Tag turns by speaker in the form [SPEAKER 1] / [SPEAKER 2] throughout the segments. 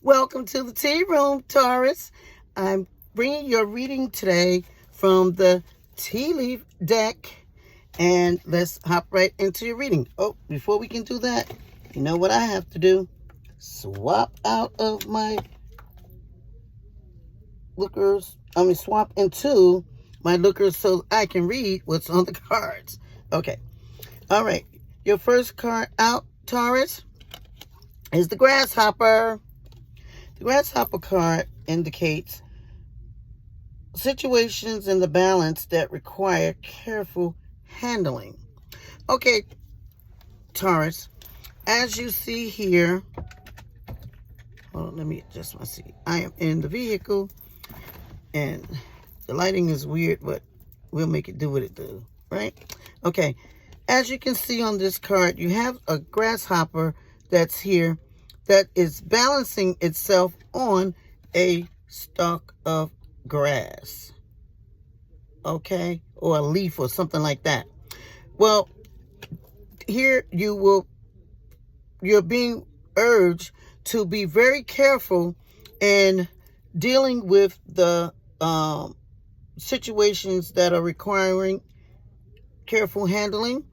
[SPEAKER 1] Welcome to the tea room, Taurus. I'm bringing your reading today from the tea leaf deck. And let's hop right into your reading. Oh, before we can do that, you know what I have to do? Swap out of my lookers. Swap into my lookers so I can read what's on the cards. Okay. All right. Your first card out, Taurus, is the grasshopper. The grasshopper card indicates situations in the balance that require careful handling. Okay, Taurus, as you see here, hold on, let me adjust my seat. I am in the vehicle, and the lighting is weird, but we'll make it do what it do, right? Okay, as you can see on this card, you have a grasshopper that's here that is balancing itself on a stalk of grass, okay, or a leaf or something like that. Well, here you're being urged to be very careful in dealing with the situations that are requiring careful handling.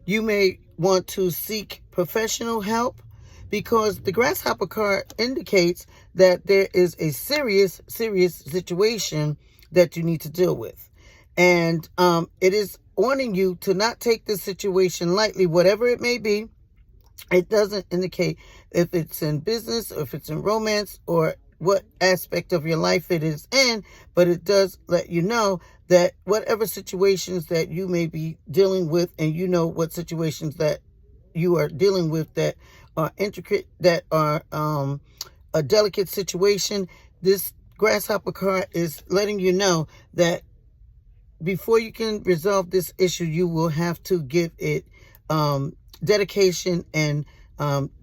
[SPEAKER 1] You may want to seek professional help, because the grasshopper card indicates that there is a serious situation that you need to deal with. And it is warning you to not take this situation lightly, whatever it may be. It doesn't indicate if it's in business or if it's in romance or what aspect of your life it is in, but it does let you know that whatever situations that you may be dealing with, and you know what situations that you are dealing with that are intricate, that are a delicate situation, this grasshopper card is letting you know that before you can resolve this issue, you will have to give it dedication and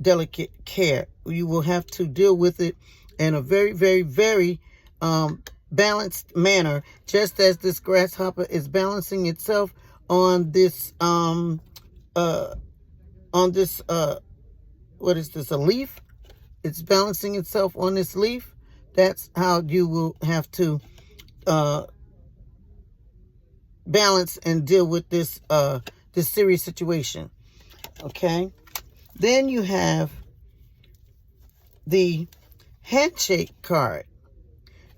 [SPEAKER 1] delicate care. You will have to deal with it in a very, very, very balanced manner, just as this grasshopper is balancing itself on this what is this, a leaf? It's balancing itself on this leaf. That's how you will have to balance and deal with this this serious situation. Okay. Then you have the handshake card.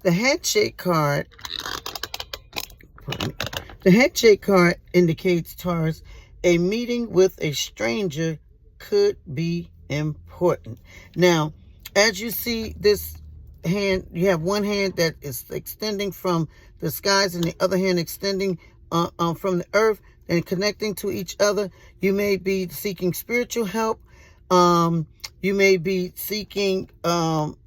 [SPEAKER 1] The handshake card indicates, Taurus, a meeting with a stranger could be important. Now, as you see this hand, you have one hand that is extending from the skies and the other hand extending from the earth and connecting to each other. You may be seeking spiritual help. You may be seeking some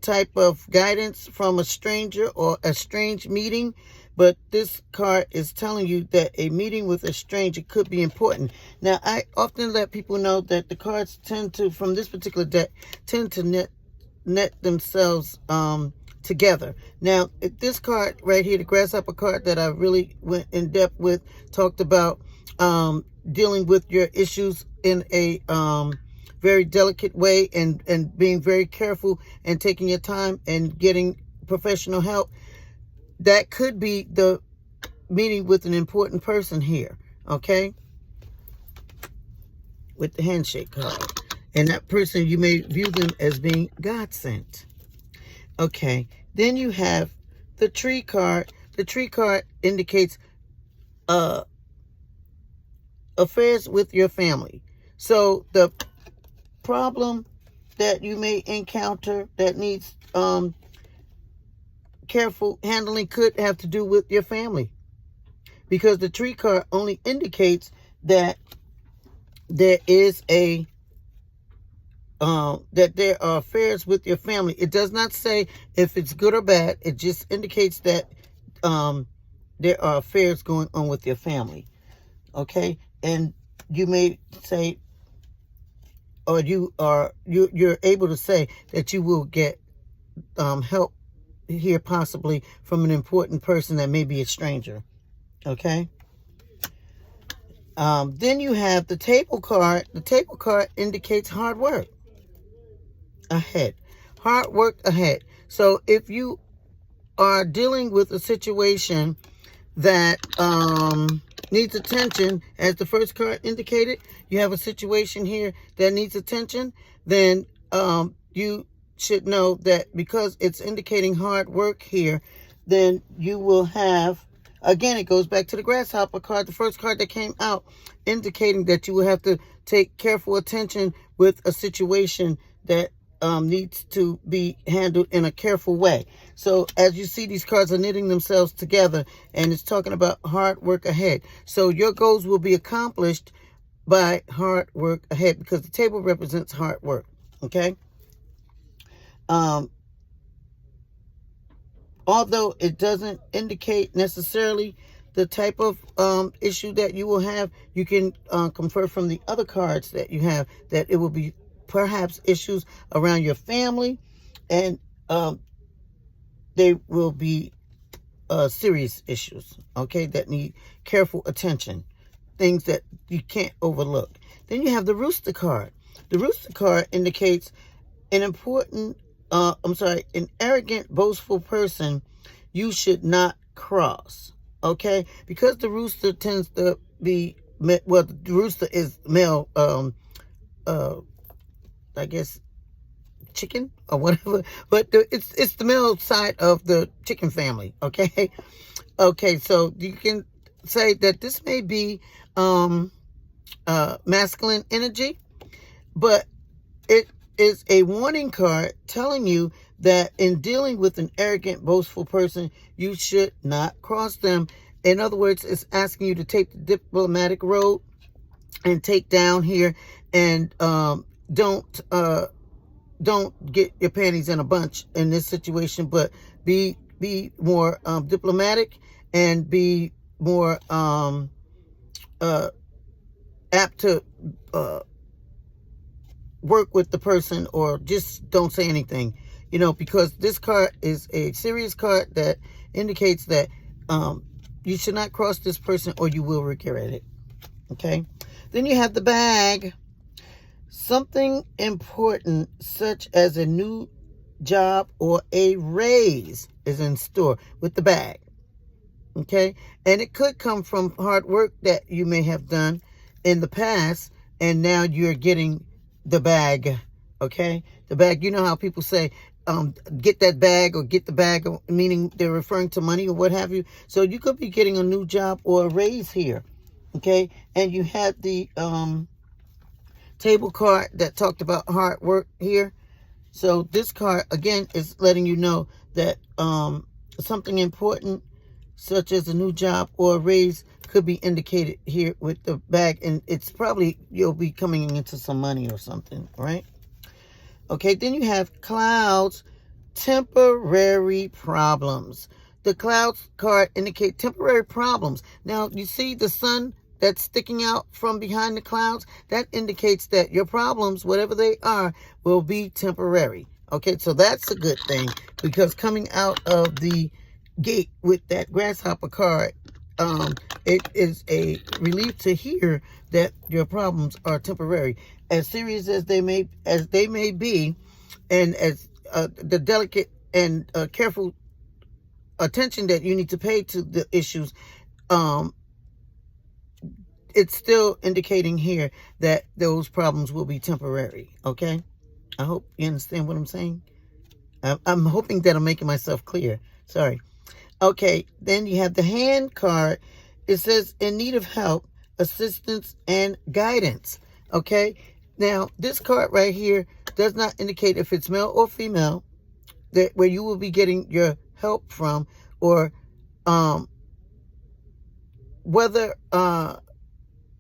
[SPEAKER 1] type of guidance from a stranger or a strange meeting. But this card is telling you that a meeting with a stranger could be important. Now, I often let people know that the cards tend to, from this particular deck, tend to net themselves together. Now, this card right here, the grasshopper card that I really went in depth with, talked about dealing with your issues in a very delicate way, and being very careful and taking your time and getting professional help. That could be the meeting with an important person here, okay? With the handshake card. And that person, you may view them as being God sent. Okay, then you have the tree card. The tree card indicates affairs with your family. So the problem that you may encounter that needs careful handling could have to do with your family, because the tree card only indicates that there is a that there are affairs with your family. It does not say if it's good or bad. It just indicates that there are affairs going on with your family. Okay, and you may say, or you're able to say that you will get help here, possibly from an important person that may be a stranger. Okay. Then you have the table card. The table card indicates hard work. ahead. Hard work ahead. So if you are dealing with a situation that needs attention, as the first card indicated, you have a situation here that needs attention, then you should know that because it's indicating hard work here, then you will have, again, it goes back to the grasshopper card, the first card that came out, indicating that you will have to take careful attention with a situation that needs to be handled in a careful way. So as you see, these cards are knitting themselves together, and it's talking about hard work ahead. So your goals will be accomplished by hard work ahead, because the table represents hard work. Okay. Although it doesn't indicate necessarily the type of issue that you will have, you can confer from the other cards that you have that it will be perhaps issues around your family, and they will be serious issues, okay, that need careful attention, things that you can't overlook. Then you have the rooster card. The rooster card indicates an arrogant, boastful person you should not cross, okay? Because the rooster tends to be, well, the rooster is male, I guess, chicken or whatever, but it's the male side of the chicken family, okay? Okay, so you can say that this may be masculine energy, but it is a warning card telling you that in dealing with an arrogant, boastful person, you should not cross them. In other words, it's asking you to take the diplomatic road and take down here, and don't get your panties in a bunch in this situation, but be more diplomatic, and be more apt to work with the person, or just don't say anything, because this card is a serious card that indicates that you should not cross this person or you will regret it. Okay. Then you have the bag. Something important, such as a new job or a raise, is in store with the bag. Okay. And it could come from hard work that you may have done in the past, and now you're getting the bag. Okay. The bag, you know how people say, get that bag, or get the bag, meaning they're referring to money or what have you. So you could be getting a new job or a raise here. Okay. And you had the table card that talked about hard work here. So this card, again, is letting you know that something important, such as a new job or a raise, could be indicated here with the bag. And it's probably, you'll be coming into some money or something, right? Okay, then you have clouds, temporary problems. The clouds card indicate temporary problems. Now, you see the sun that's sticking out from behind the clouds? That indicates that your problems, whatever they are, will be temporary. Okay, so that's a good thing, because coming out of the gate with that grasshopper card, it is a relief to hear that your problems are temporary. As serious as they may be, and as the delicate and careful attention that you need to pay to the issues, it's still indicating here that those problems will be temporary. Okay, I hope you understand what I'm saying. I'm hoping that I'm making myself clear. Sorry. Okay, then you have the hand card. It says in need of help, assistance, and guidance. Okay, now this card right here does not indicate if it's male or female, that where you will be getting your help from, or whether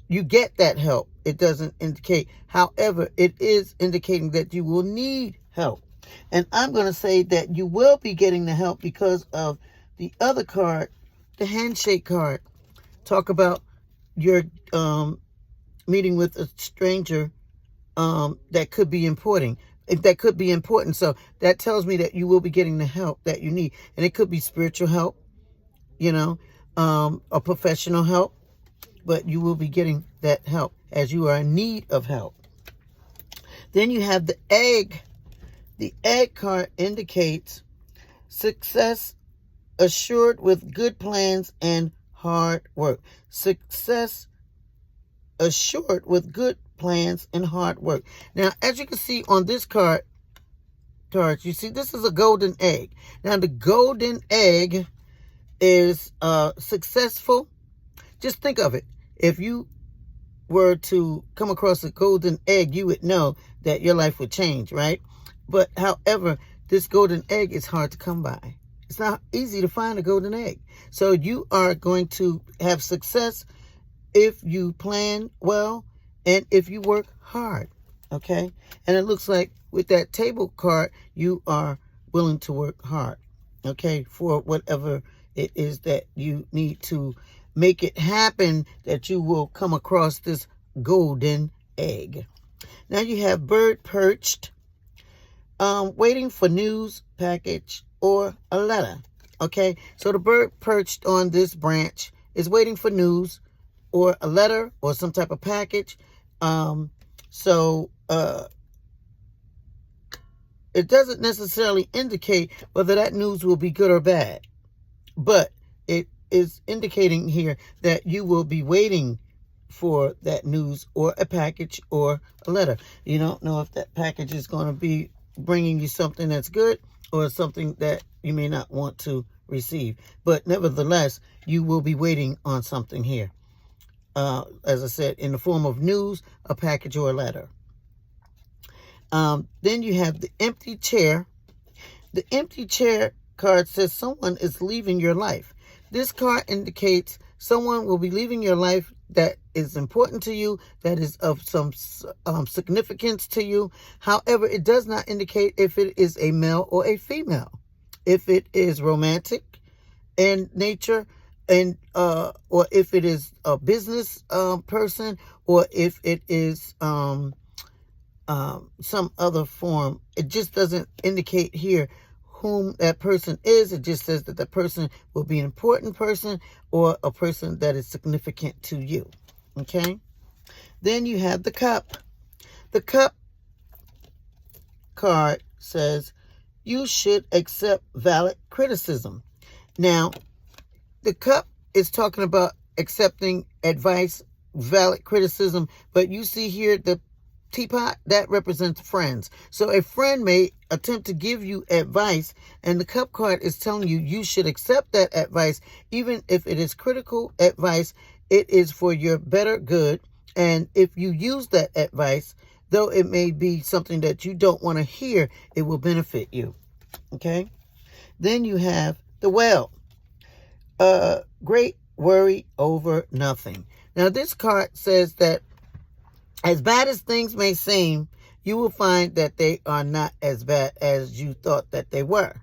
[SPEAKER 1] you get that help. It doesn't indicate. However, it is indicating that you will need help. And I'm going to say that you will be getting the help because of the other card, the handshake card. Talk about your meeting with a stranger that could be important. That could be important. So that tells me that you will be getting the help that you need. And it could be spiritual help, a professional help. But you will be getting that help as you are in need of help. Then you have the egg The egg card indicates success assured with good plans and hard work. Success assured with good plans and hard work. Now, as you can see on this cards, you see this is a golden egg. Now, the golden egg is successful. Just think of it. If you were to come across a golden egg, you would know that your life would change, right? But however, this golden egg is hard to come by. It's not easy to find a golden egg. So you are going to have success if you plan well and if you work hard, okay? And it looks like with that table card, you are willing to work hard, okay, for whatever it is that you need to make it happen, that you will come across this golden egg. Now you have bird perched, waiting for news, package, or a letter. Okay, so the bird perched on this branch is waiting for news or a letter or some type of package. It doesn't necessarily indicate whether that news will be good or bad, but it is indicating here that you will be waiting for that news or a package or a letter. You don't know if that package is going to be bringing you something that's good or something that you may not want to receive. But nevertheless, you will be waiting on something here. As I said, in the form of news, a package, or a letter. Then you have the empty chair. The empty chair card says someone is leaving your life. This card indicates someone will be leaving your life that is important to you, that is of some significance to you. However, it does not indicate if it is a male or a female. If it is romantic in nature, and or if it is a business person, or if it is some other form. It just doesn't indicate here whom that person is. It just says that the person will be an important person or a person that is significant to you. Okay? Then you have the cup. The cup card says you should accept valid criticism. Now, the cup is talking about accepting advice, valid criticism, but you see here the teapot, that represents friends. So a friend may attempt to give you advice, and the cup card is telling you you should accept that advice, even if it is critical advice. It is for your better good, and if you use that advice, though it may be something that you don't want to hear, it will benefit you. Okay? Then you have the whale. Great worry over nothing. Now this card says that as bad as things may seem, you will find that they are not as bad as you thought that they were.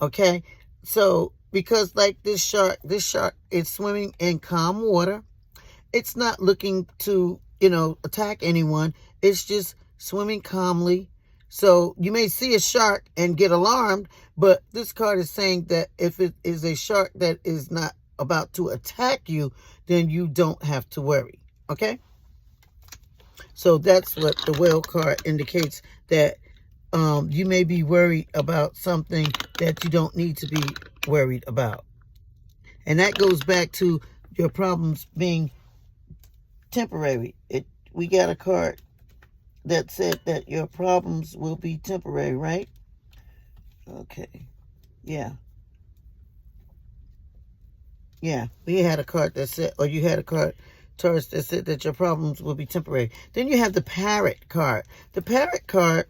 [SPEAKER 1] Okay? So, because like this shark is swimming in calm water. It's not looking to, attack anyone. It's just swimming calmly. So you may see a shark and get alarmed, but this card is saying that if it is a shark that is not about to attack you, then you don't have to worry. Okay? So that's what the whale card indicates, that you may be worried about something that you don't need to be worried about. And that goes back to your problems being temporary. We got a card that said that your problems will be temporary, right? Okay. Yeah. Yeah. We had a card that said, or you had a card, Taurus, that said that your problems will be temporary. Then you have the parrot card. The parrot card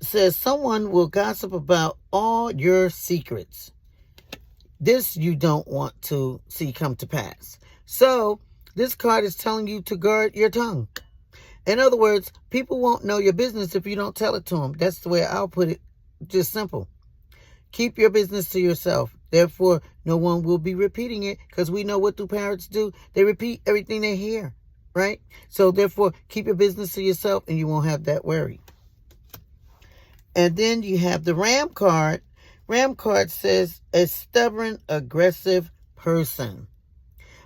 [SPEAKER 1] says someone will gossip about all your secrets. This you don't want to see come to pass. So this card is telling you to guard your tongue. In other words, people won't know your business if you don't tell it to them. That's the way I'll put it. Just simple. Keep your business to yourself. Therefore, no one will be repeating it, because we know what do parrots do. They repeat everything they hear, right? So therefore, keep your business to yourself and you won't have that worry. And then you have the ram card. Ram card says a stubborn, aggressive person.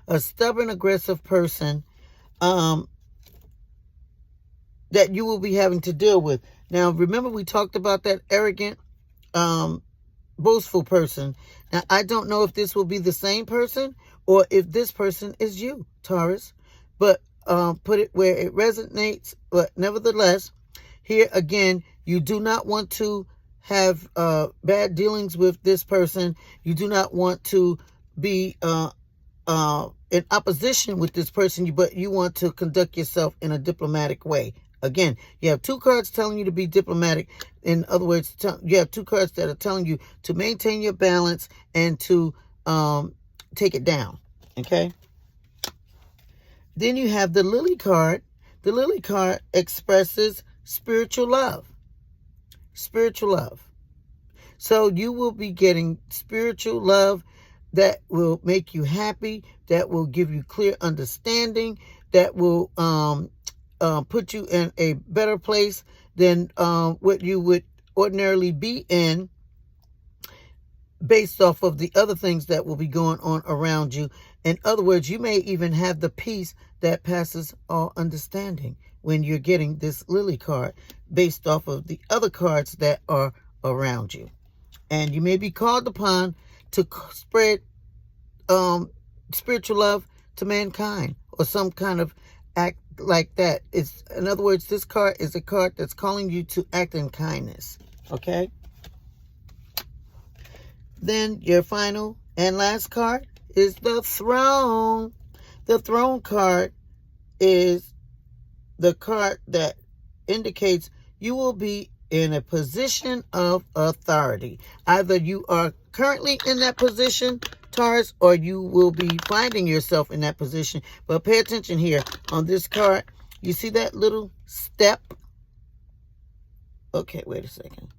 [SPEAKER 1] A stubborn, aggressive person that you will be having to deal with. Now, remember we talked about that arrogant, boastful person. Now, I don't know if this will be the same person or if this person is you, Taurus. But put it where it resonates. But nevertheless, here again, you do not want to have bad dealings with this person. You do not want to be in opposition with this person, but you want to conduct yourself in a diplomatic way. Again, you have two cards telling you to be diplomatic. In other words, you have two cards that are telling you to maintain your balance and to take it down. Okay? Then you have the Lily card. The Lily card expresses spiritual love. Spiritual love. So you will be getting spiritual love that will make you happy, that will give you clear understanding, that will put you in a better place than what you would ordinarily be in based off of the other things that will be going on around you. In other words, you may even have the peace that passes all understanding when you're getting this Lily card based off of the other cards that are around you. And you may be called upon to spread spiritual love to mankind or some kind of act like that. In other words, this card is a card that's calling you to act in kindness. Okay? Then your final and last card is the Throne. The Throne card is the card that indicates you will be in a position of authority. Either you are currently in that position, Taurus, or you will be finding yourself in that position. But pay attention here. On this card, you see that little step? Okay, wait a second.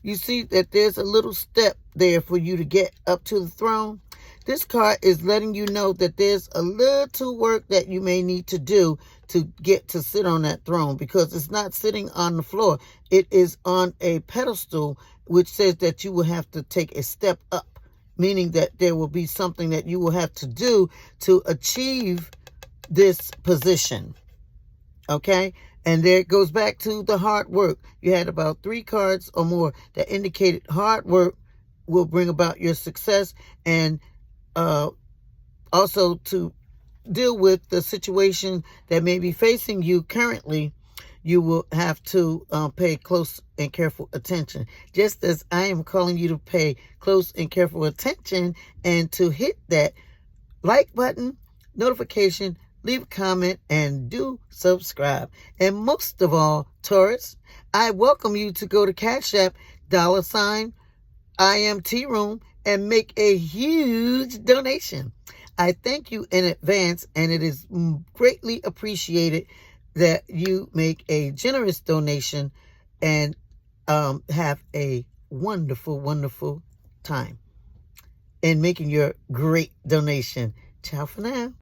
[SPEAKER 1] You see that there's a little step there for you to get up to the throne? This card is letting you know that there's a little work that you may need to do to get to sit on that throne, because it's not sitting on the floor. It is on a pedestal, which says that you will have to take a step up, meaning that there will be something that you will have to do to achieve this position. Okay? And there it goes back to the hard work. You had about 3 cards or more that indicated hard work will bring about your success, and also to deal with the situation that may be facing you currently, you will have to pay close and careful attention. Just as I am calling you to pay close and careful attention and to hit that like button, notification, leave a comment, and do subscribe. And most of all, Taurus, I welcome you to go to Cashapp, $iamtearoom, and make a huge donation. I thank you in advance, and it is greatly appreciated that you make a generous donation and have a wonderful, wonderful time in making your great donation. Ciao for now.